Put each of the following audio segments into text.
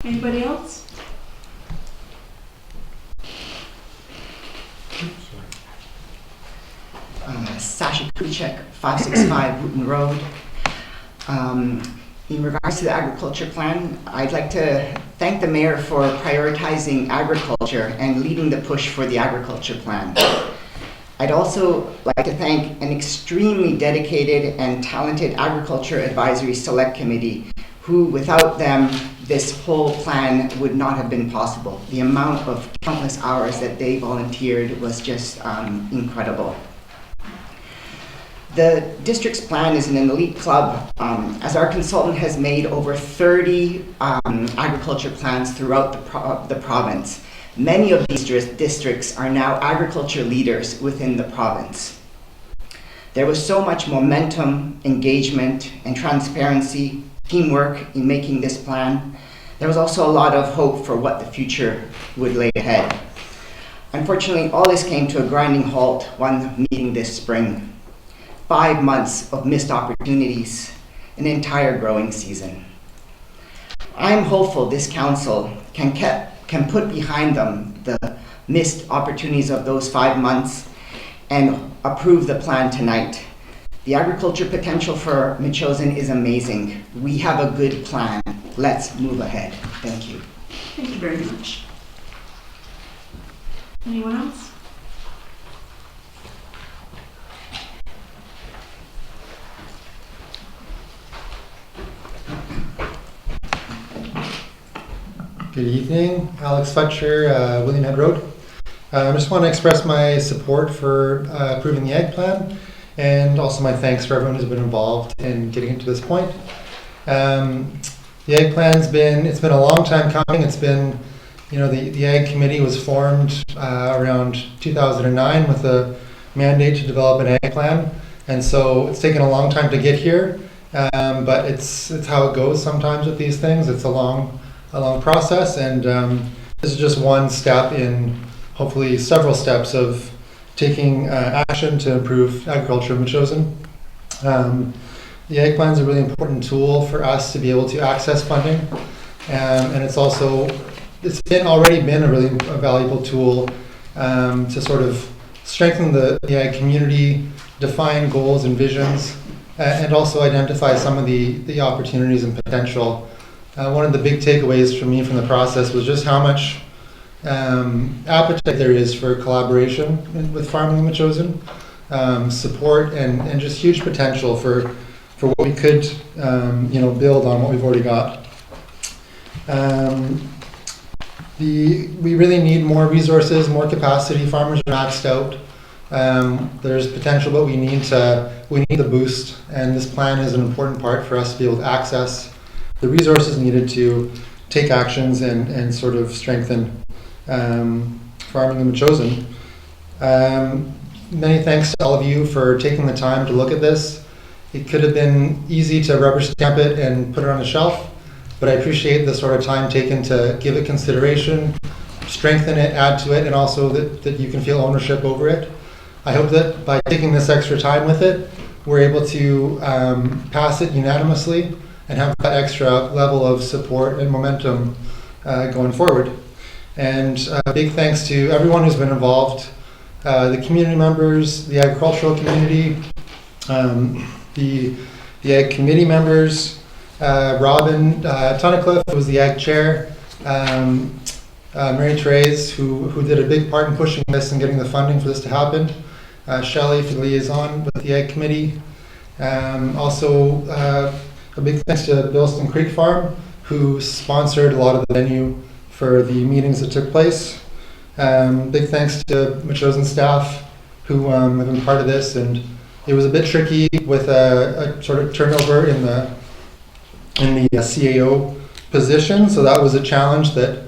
Anybody else? Sasha Kuchek, 565 Wooten Road. In regards to the agriculture plan, I'd like to thank the mayor for prioritizing agriculture and leading the push for the agriculture plan. I'd also like to thank an extremely dedicated and talented Agriculture Advisory Select Committee who, without them, this whole plan would not have been possible. The amount of countless hours that they volunteered was just incredible. The district's plan is an elite club, as our consultant has made over 30 agriculture plans throughout the province. Many of these districts are now agriculture leaders within the province. There was so much momentum, engagement, and transparency, teamwork in making this plan. There was also a lot of hope for what the future would lay ahead. Unfortunately, all this came to a grinding halt one meeting this spring. 5 months of missed opportunities, an entire growing season. I'm hopeful this council can put behind them the missed opportunities of those 5 months and approve the plan tonight. The agriculture potential for Metchosin is amazing. We have a good plan. Let's move ahead. Thank you. Thank you very much. Anyone else? Good evening, Alex Fletcher, William Head Road. I just want to express my support for approving the ag plan and also my thanks for everyone who's been involved in getting it to this point. The ag plan's been a long time coming. It's been, the ag committee was formed around 2009 with a mandate to develop an ag plan. And so it's taken a long time to get here, but it's how it goes sometimes with these things. It's a long process, and this is just one step in hopefully several steps of taking action to improve agriculture in Metchosin. The ag plan is a really important tool for us to be able to access funding, and it's already been a really valuable tool to sort of strengthen the ag community, define goals and visions, and also identify some of the opportunities and potential. One of the big takeaways for me from the process was just how much appetite there is for collaboration with farming in Metchosin, support, and just huge potential for what we could build on what we've already got. We really need more resources, more capacity. Farmers are maxed out. There's potential, but we need the boost, and this plan is an important part for us to be able to access the resources needed to take actions and sort of strengthen farming in Metchosin. Many thanks to all of you for taking the time to look at this. It could have been easy to rubber stamp it and put it on the shelf, but I appreciate the sort of time taken to give it consideration, strengthen it, add to it, and also that you can feel ownership over it. I hope that by taking this extra time with it, we're able to pass it unanimously and have that extra level of support and momentum going forward. And big thanks to everyone who's been involved, the community members, the agricultural community, the ag committee members, Robin Tunnicliffe, who was the ag chair, Mary Therese, who did a big part in pushing this and getting the funding for this to happen, Shelley for the liaison with the ag committee. Also, a big thanks to Bilston Creek Farm, who sponsored a lot of the venue for the meetings that took place. Big thanks to Metchosin staff who have been part of this, and it was a bit tricky with a sort of turnover in the CAO position, so that was a challenge that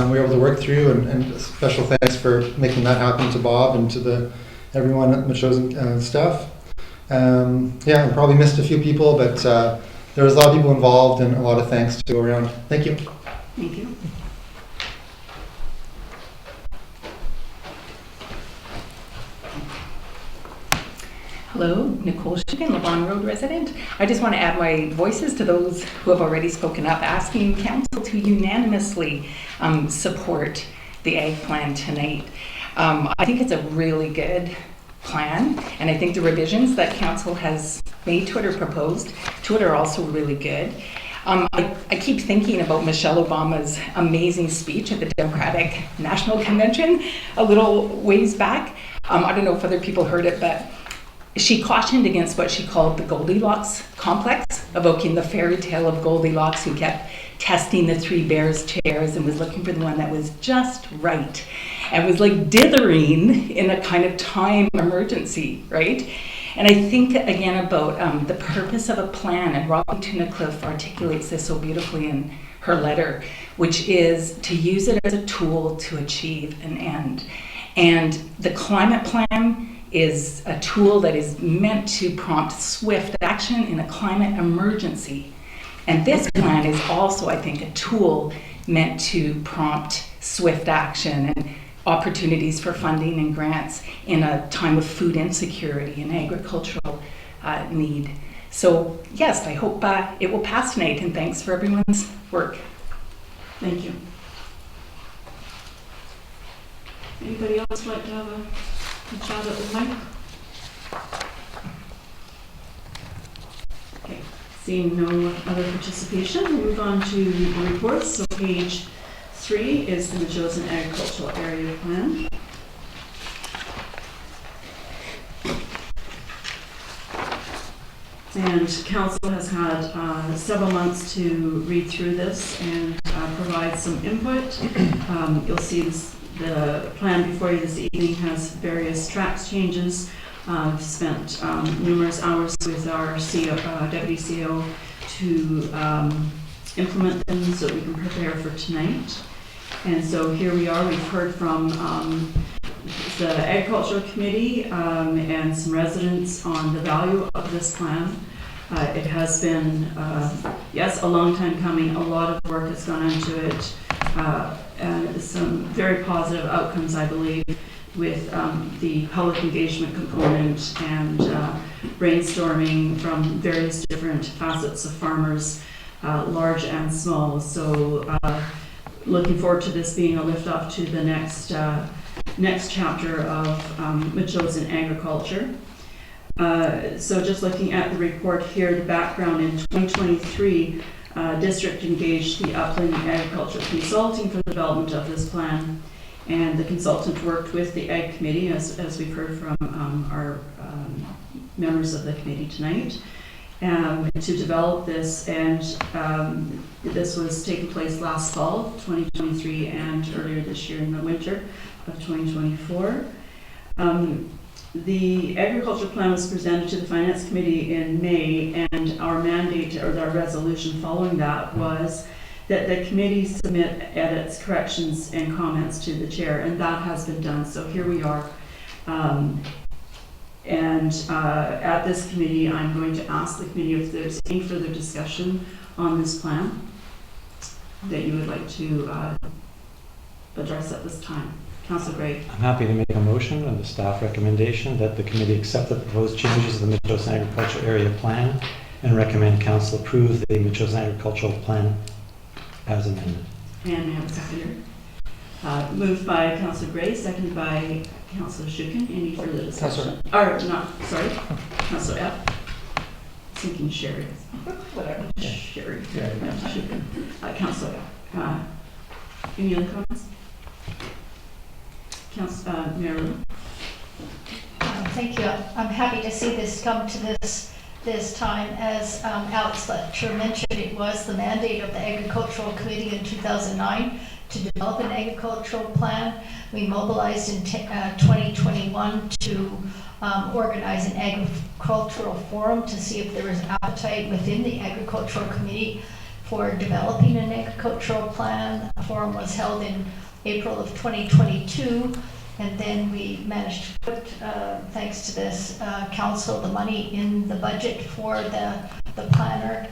we were able to work through, and special thanks for making that happen to Bob and to everyone at Metchosin staff. I probably missed a few people, but there was a lot of people involved and a lot of thanks to go around. Thank you. Thank you. Hello, Nicole Shigan, Levon Road resident. I just want to add my voices to those who have already spoken up, asking Council to unanimously support the Ag Plan tonight. I think it's a really good plan, and I think the revisions that Council has made to it or proposed to it are also really good. I keep thinking about Michelle Obama's amazing speech at the Democratic National Convention a little ways back. I don't know if other people heard it, but she cautioned against what she called the Goldilocks complex, evoking the fairy tale of Goldilocks, who kept testing the three bears chairs and was looking for the one that was just right, and was like dithering in a kind of time emergency, right? And I think again about the purpose of a plan, and Robin Tunnicliffe articulates this so beautifully in her letter, which is to use it as a tool to achieve an end. And the climate plan is a tool that is meant to prompt swift action in a climate emergency. And this plan is also, I think, a tool meant to prompt swift action and opportunities for funding and grants in a time of food insecurity and agricultural need. So yes, I hope it will pass tonight, and thanks for everyone's work. Thank you. Anybody else like to have a chat at the mic? Okay, seeing no other participation, we'll move on to the reports. So page 3 is the Metchosin Agricultural Area Plan. And Council has had several months to read through this and provide some input. You'll see the plan before you this evening has various tracks changes. I've spent numerous hours with our Deputy CEO to implement them so that we can prepare for tonight. And so here we are. We've heard from the Agricultural Committee and some residents on the value of this plan. It has been, yes, a long time coming. A lot of work has gone into it, and some very positive outcomes, I believe, with the public engagement component and brainstorming from various different facets of farmers, large and small. So looking forward to this being a lift-off to the next chapter of Metchosin agriculture. So just looking at the report here, the background in 2023, district engaged the Upland Agriculture Consulting for the development of this plan, and the consultant worked with the Ag Committee, as we've heard from our members of the committee tonight, to develop this. And this was taking place last fall, 2023, and earlier this year in the winter of 2024. The agriculture plan was presented to the Finance Committee in May, and our mandate, or our resolution following that, was that the committee submit edits, corrections, and comments to the chair, and that has been done. So here we are. At this committee, I'm going to ask the committee if there's any further discussion on this plan that you would like to address at this time. Councillor Gray. I'm happy to make a motion of the staff recommendation that the committee accept the proposed changes to the Metchosin Agricultural Area Plan and recommend Council approve the Metchosin Agricultural Plan as amended. And we have a seconder. Moved by Councillor Gray, seconded by Councillor Shukin. Any further discussion? Or not, sorry, Councillor F. Thinking Sherry. Whatever. Sherry. Yeah. Shukin. Councillor F. Any other comments? Marilyn. Thank you. I'm happy to see this come to this time. As Alex Fletcher mentioned, it was the mandate of the Agricultural Committee in 2009 to develop an agricultural plan. We mobilized in 2021 to organize an agricultural forum to see if there was appetite within the Agricultural Committee for developing an agricultural plan. The forum was held in April of 2022, and then we managed to put, thanks to this council, the money in the budget for the planner,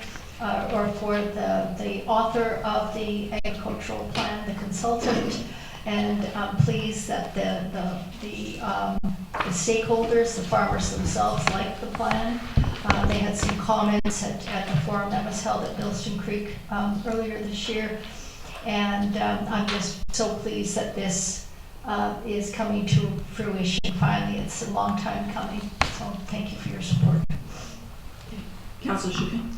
or for the author of the agricultural plan, the consultant, And I'm pleased that the stakeholders, the farmers themselves, like the plan. They had some comments at the forum that was held at Millstone Creek earlier this year. And I'm just so pleased that this is coming to fruition finally. It's a long time coming. So thank you for your support. Councillor Shukin.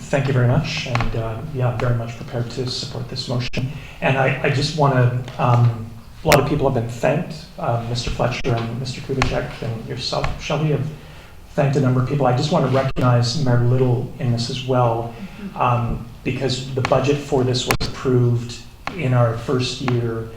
Thank you very much, and yeah, very much prepared to support this motion. And I just want to, a lot of people have been thanked, Mr. Fletcher and Mr. Kubicek and yourself, Shelby, have thanked a number of people. I just want to recognize Mayor Little in this as well, because the budget for this was approved in our first year,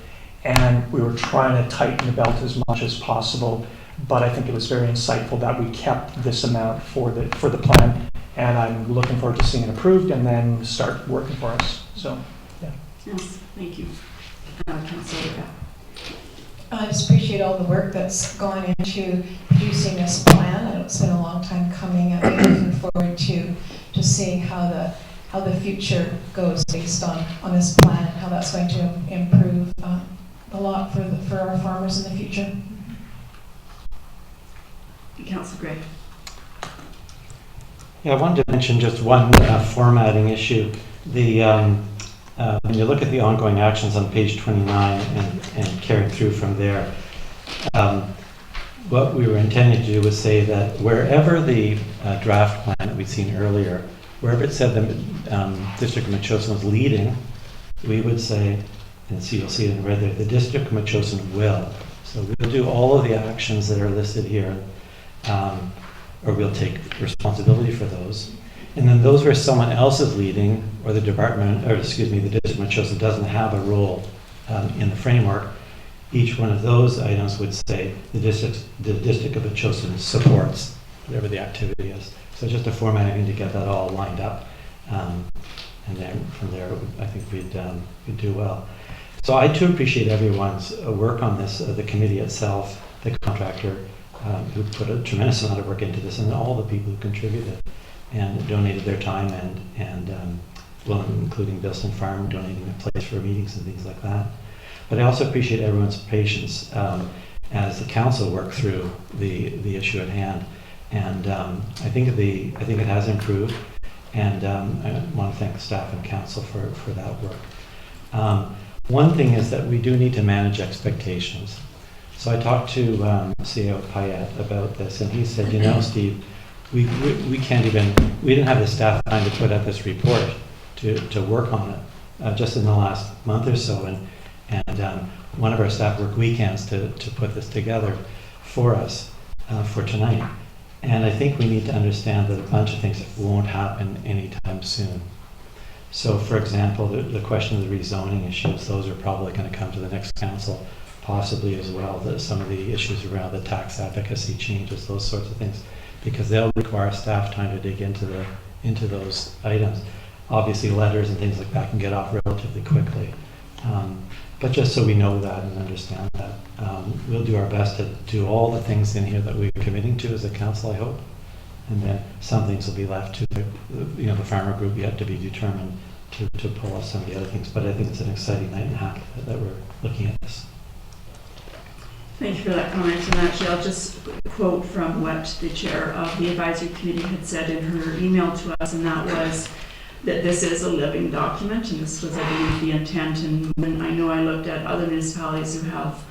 and we were trying to tighten the belt as much as possible. But I think it was very insightful that we kept this amount for the plan, and I'm looking forward to seeing it approved and then start working for us. So, yeah. Yes, thank you. Councillor. I just appreciate all the work that's gone into producing this plan. I know it's been a long time coming, and I'm looking forward to seeing how the future goes based on this plan and how that's going to improve a lot for our farmers in the future. Councillor Gray. Yeah, I wanted to mention just one formatting issue. When you look at the ongoing actions on page 29 and carrying through from there, what we were intending to do was say that wherever the draft plan that we'd seen earlier, wherever it said the District of Metchosin was leading, we would say, and so you'll see it in red there, the District of Metchosin will. So we'll do all of the actions that are listed here, or we'll take responsibility for those. And then those where someone else is leading, or the department, or excuse me, the District of Metchosin doesn't have a role in the framework, each one of those items would say the District of Metchosin supports whatever the activity is. So just a formatting to get that all lined up, and then from there, I think we'd do well. So I too appreciate everyone's work on this, the committee itself, the contractor, who put a tremendous amount of work into this, and all the people who contributed and donated their time, and well, including Bilston Farm donating a place for meetings and things like that. But I also appreciate everyone's patience as the council worked through the issue at hand, and I think it has improved, and I want to thank the staff and council for that work. One thing is that we do need to manage expectations. So I talked to CEO Payette about this, and he said, you know, Steve, we didn't have the staff time to put out this report to work on it just in the last month or so, and one of our staff worked weekends to put this together for us for tonight. And I think we need to understand that a bunch of things won't happen anytime soon. So, for example, the question of the rezoning issues, those are probably going to come to the next council, possibly as well, some of the issues around the tax advocacy changes, those sorts of things, because they'll require staff time to dig into those items. Obviously, letters and things like that can get off relatively quickly. But just so we know that and understand that, we'll do our best to do all the things in here that we're committing to as a council, I hope. And then some things will be left to the farmer group yet to be determined to pull off some of the other things. But I think it's an exciting night and a half that we're looking at this. Thank you for that comment. And actually, I'll just quote from what the chair of the advisory committee had said in her email to us, and that was that this is a living document, and this was, I believe, the intent. And when I know I looked at other municipalities who have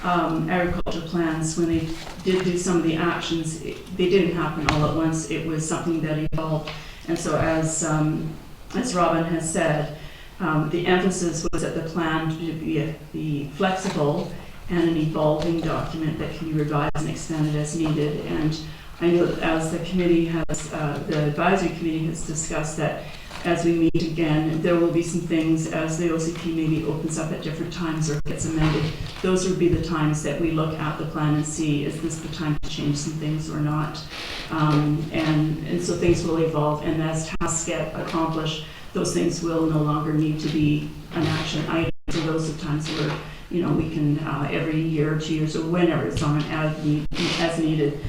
agriculture plans, when they did do some of the actions, they didn't happen all at once. It was something that evolved. And so as Robin has said, the emphasis was that the plan to be flexible and an evolving document that can be revised and expanded as needed. And I know that as the committee has, the advisory committee has discussed that as we meet again, there will be some things as the OCP maybe opens up at different times or gets amended. Those would be the times that we look at the plan and see, is this the time to change some things or not? And so things will evolve, and as tasks get accomplished, those things will no longer need to be an action item. So those are times where, you know, we can every year or 2 years or whenever it's on as needed.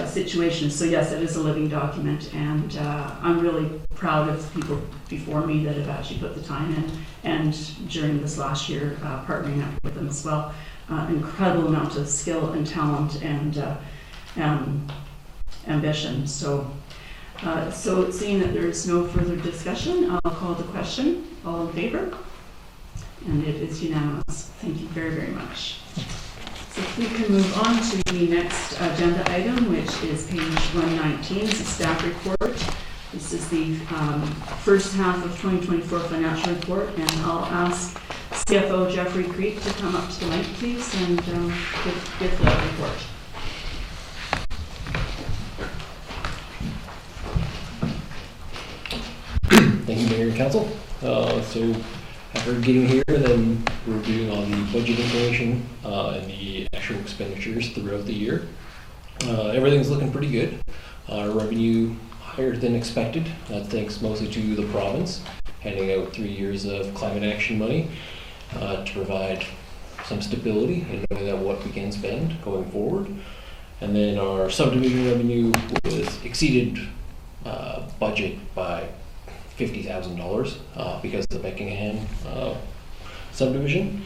situation. So yes, it is a living document, and I'm really proud of the people before me that have actually put the time in, and during this last year, partnering up with them as well. Incredible amount of skill and talent and ambition. So seeing that there is no further discussion, I'll call the question. All in favor? And it is unanimous. Thank you very, very much. So if we can move on to the next agenda item, which is page 119, it's a staff report. This is the first half of 2024 financial report, and I'll ask CFO Jeffrey Creek to come up to the mic, please, and give the report. Thank you, Mayor and Council. So after getting here and then reviewing all the budget information and the actual expenditures throughout the year, everything's looking pretty good. Our revenue higher than expected. Thanks mostly to the province handing out 3 years of climate action money to provide some stability in knowing that what we can spend going forward. And then our subdivision revenue was exceeded budget by $50,000 because of the Beckingham subdivision.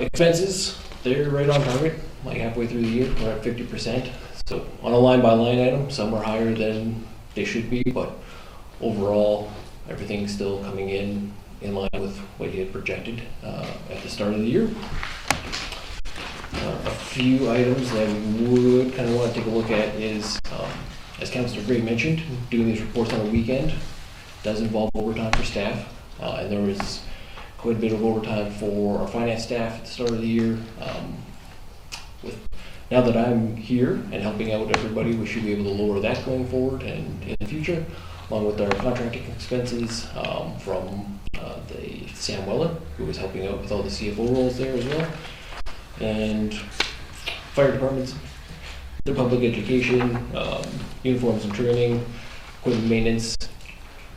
Expenses, they're right on target, like halfway through the year, we're at 50%. So on a line by line item, some are higher than they should be, but overall, everything's still coming in line with what you had projected at the start of the year. A few items that we would kind of want to take a look at is, as Councillor Gray mentioned, doing these reports on a weekend does involve overtime for staff, and there was quite a bit of overtime for our finance staff at the start of the year. Now that I'm here and helping out everybody, we should be able to lower that going forward and in the future, along with our contracting expenses from the Sam Weller, who was helping out with all the CFO roles there as well, and fire departments, the public education, uniforms and training, equipment maintenance,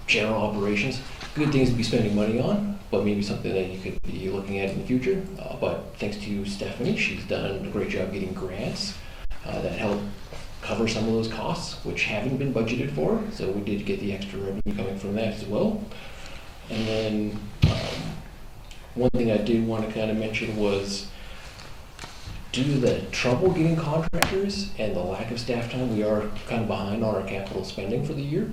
general operations. Good things to be spending money on, but maybe something that you could be looking at in the future. But thanks to Stephanie, she's done a great job getting grants that help cover some of those costs, which haven't been budgeted for. So we did get the extra revenue coming from that as well. And then one thing I did want to kind of mention was, due to the trouble getting contractors and the lack of staff time, we are kind of behind on our capital spending for the year.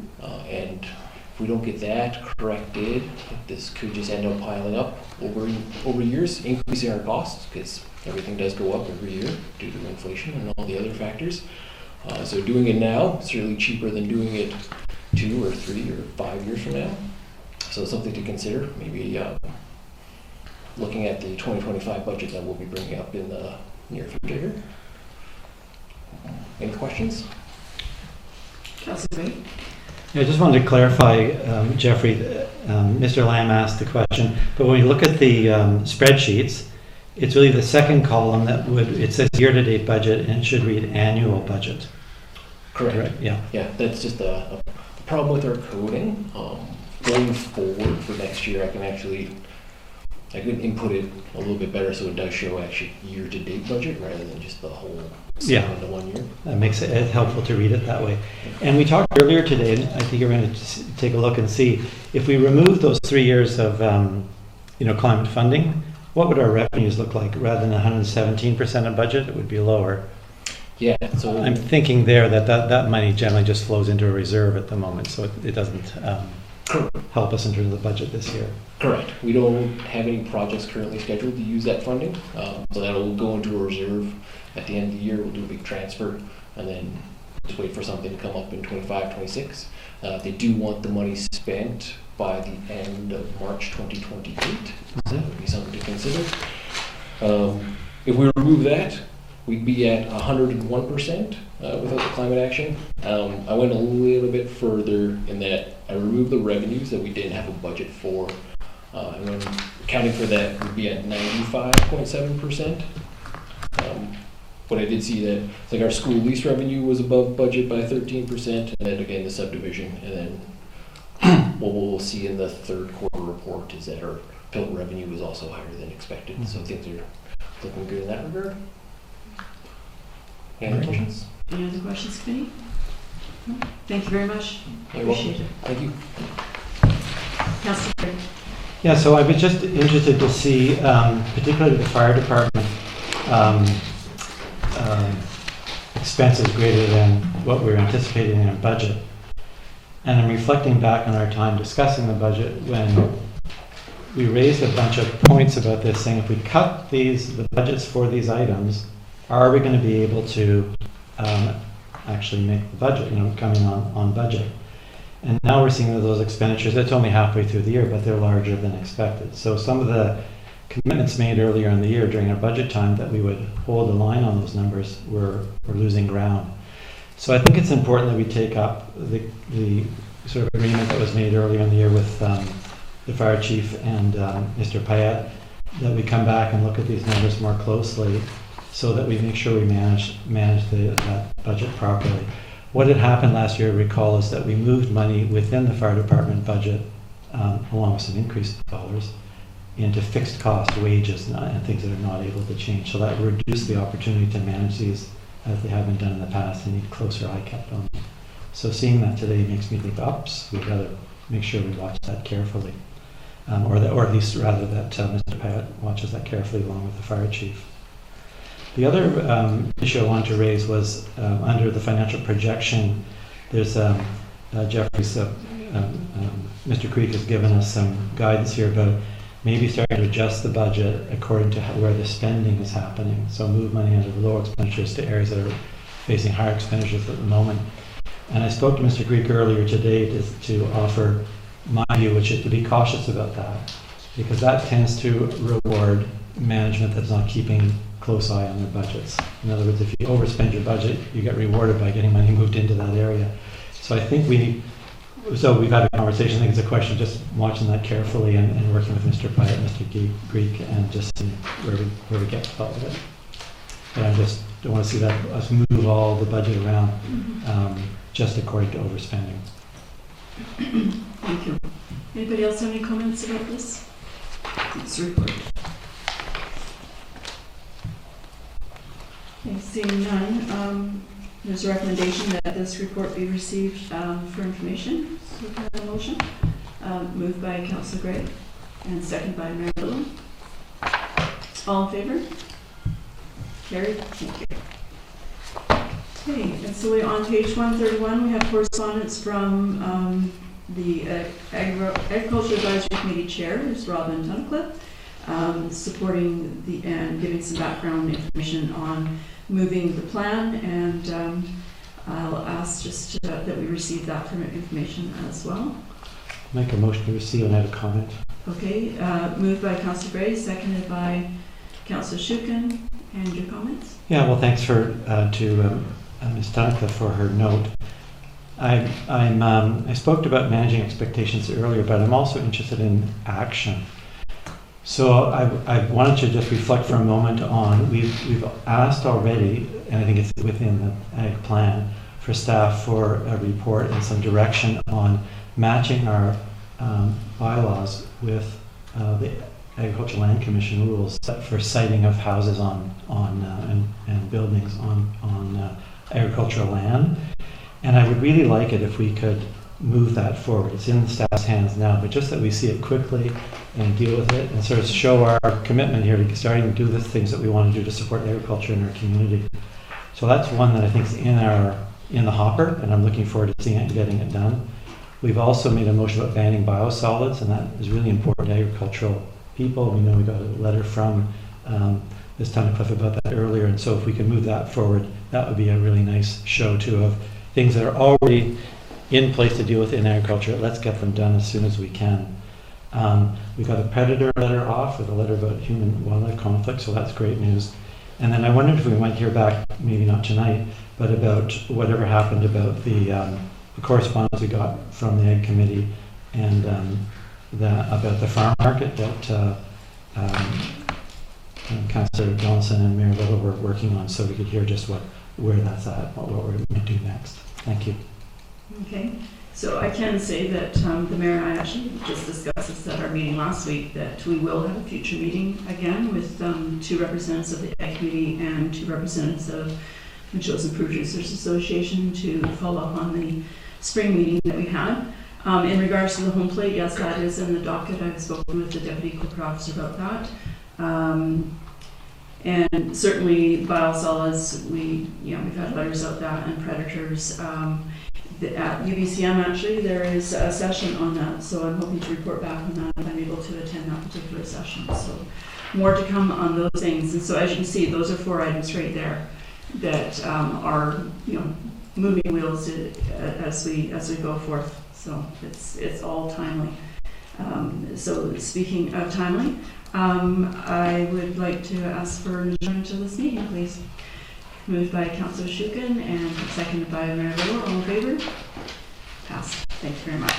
And if we don't get that corrected, this could just end up piling up over years, increasing our costs, because everything does go up every year due to inflation and all the other factors. So doing it now is certainly cheaper than doing it 2 or 3 or 5 years from now. So something to consider, maybe looking at the 2025 budget that we'll be bringing up in the near future here. Any questions? Councillor Gray? Yeah, I just wanted to clarify, Jeffrey, Mr. Lamb asked the question, but when you look at the spreadsheets, it's really the second column it says year-to-date budget and it should read annual budget. Correct. Yeah. Yeah, that's just a problem with our coding. Going forward for next year, I can input it a little bit better so it does show actually year-to-date budget rather than just the whole into 1 year. That makes it helpful to read it that way. And we talked earlier today, and I think you're going to take a look and see, if we remove those 3 years of climate funding, what would our revenues look like? Rather than 117% of budget, it would be lower. Yeah, so I'm thinking there that money generally just flows into a reserve at the moment, so it doesn't help us in terms of the budget this year. correct. We don't have any projects currently scheduled to use that funding, so that'll go into a reserve at the end of the year. We'll do a big transfer and then just wait for something to come up in 25, 26. They do want the money spent by the end of March 2028. So that would be something to consider. If we remove that, we'd be at 101% without the climate action. I went a little bit further in that I removed the revenues that we didn't have a budget for. And when accounting for that, we'd be at 95.7%. But I did see that like our school lease revenue was above budget by 13%, and then again the subdivision, and then what we'll see in the third quarter report is that our PILT revenue was also higher than expected. So things are looking good in that regard. Any questions? Any other questions, committee? No? Thank you very much. You're welcome. Appreciate it. Thank you. Councillor Craig. Yeah, so I was just interested to see, particularly the fire department, expenses greater than what we were anticipating in our budget. And I'm reflecting back on our time discussing the budget when we raised a bunch of points about this, saying if we cut the budgets for these items, are we going to be able to actually make the budget, come in on budget? And now we're seeing that those expenditures, it's only halfway through the year, but they're larger than expected. So some of the commitments made earlier in the year during our budget time that we would hold the line on those numbers were losing ground. So I think it's important that we take up the sort of agreement that was made earlier in the year with the fire chief and Mr. Payette, that we come back and look at these numbers more closely so that we make sure we manage that budget properly. What had happened last year, recall, is that we moved money within the fire department budget, along with some increased dollars, into fixed cost wages and things that are not able to change. So that reduced the opportunity to manage these as they have been done in the past and need closer eye kept on them. So seeing that today makes me think, oops, we've got to make sure we watch that carefully. Or at least rather that Mr. Payette watches that carefully along with the fire chief. The other issue I wanted to raise was under the financial projection, there's Jeffrey's, Mr. Creek has given us some guidance here about maybe starting to adjust the budget according to where the spending is happening. So move money out of low expenditures to areas that are facing higher expenditures at the moment. And I spoke to Mr. Creek earlier today to offer my view, which is to be cautious about that, because that tends to reward management that's not keeping close eye on their budgets. In other words, if you overspend your budget, you get rewarded by getting money moved into that area. So I think we've had a conversation. I think it's a question of just watching that carefully and working with Mr. Pyatt and Mr. Greek and just seeing where we get with all of it. But I just don't want to see that us move all the budget around just according to overspending. Thank you. Anybody else have any comments about this? It's a report. Okay, seeing none, there's a recommendation that this report be received for information. So we can have a motion. Moved by Councillor Gray and seconded by Mayor Little. All in favor? Carried. Thank you. Okay, and so we're on page 131. We have correspondence from the Agriculture Advisory Committee Chair, who's Robin Tunnicliffe, supporting and giving some background information on moving the plan, and I'll ask just that we receive that from information as well. Make a motion to receive and add a comment. Okay, moved by Councillor Gray, seconded by Councillor Shukin. And your comments? Yeah, well, thanks to Ms. Tunnicliffe for her note. I spoke about managing expectations earlier, but I'm also interested in action. So I wanted to just reflect for a moment on, we've asked already, and I think it's within the Ag plan, for staff for a report and some direction on matching our bylaws with the Agricultural Land Commission rules for siting of houses and buildings on agricultural land. And I would really like it if we could move that forward. It's in the staff's hands now, but just that we see it quickly and deal with it and sort of show our commitment here to starting to do the things that we want to do to support agriculture in our community. So that's one that I think is in the hopper, and I'm looking forward to seeing it and getting it done. We've also made a motion about banning biosolids, and that is really important to agricultural people. We know we got a letter from Ms. Tunnicliffe about that earlier, and so if we can move that forward, that would be a really nice show too of things that are already in place to deal with in agriculture. Let's get them done as soon as we can. We got a predator letter off with a letter about human-wildlife conflict, so that's great news. And then I wondered if we might hear back, maybe not tonight, but about whatever happened about the correspondence we got from the Ag Committee and about the farm market that Councillor Johnson and Mayor Little were working on, so we could hear just where that's at, what we're going to do next. Thank you. Okay, so I can say that the Mayor and I actually just discussed this at our meeting last week, that we will have a future meeting again with 2 representatives of the Ag Committee and 2 representatives of Metchosin Producers Association to follow up on the spring meeting that we had. In regards to the home plate, yes, that is in the docket. I've spoken with the deputy corporate officer about that. And certainly biosolids, we've had letters out that, and predators. At UBCM actually, there is a session on that, so I'm hoping to report back on that if I'm able to attend that particular session. So more to come on those things. And so as you can see, those are 4 items right there that are moving wheels as we go forth. So it's all timely. So speaking of timely, I would like to ask for an adjournment to this meeting, please. Moved by Councillor Shukin and seconded by Mayor Little. All in favor? Passed. Thank you very much.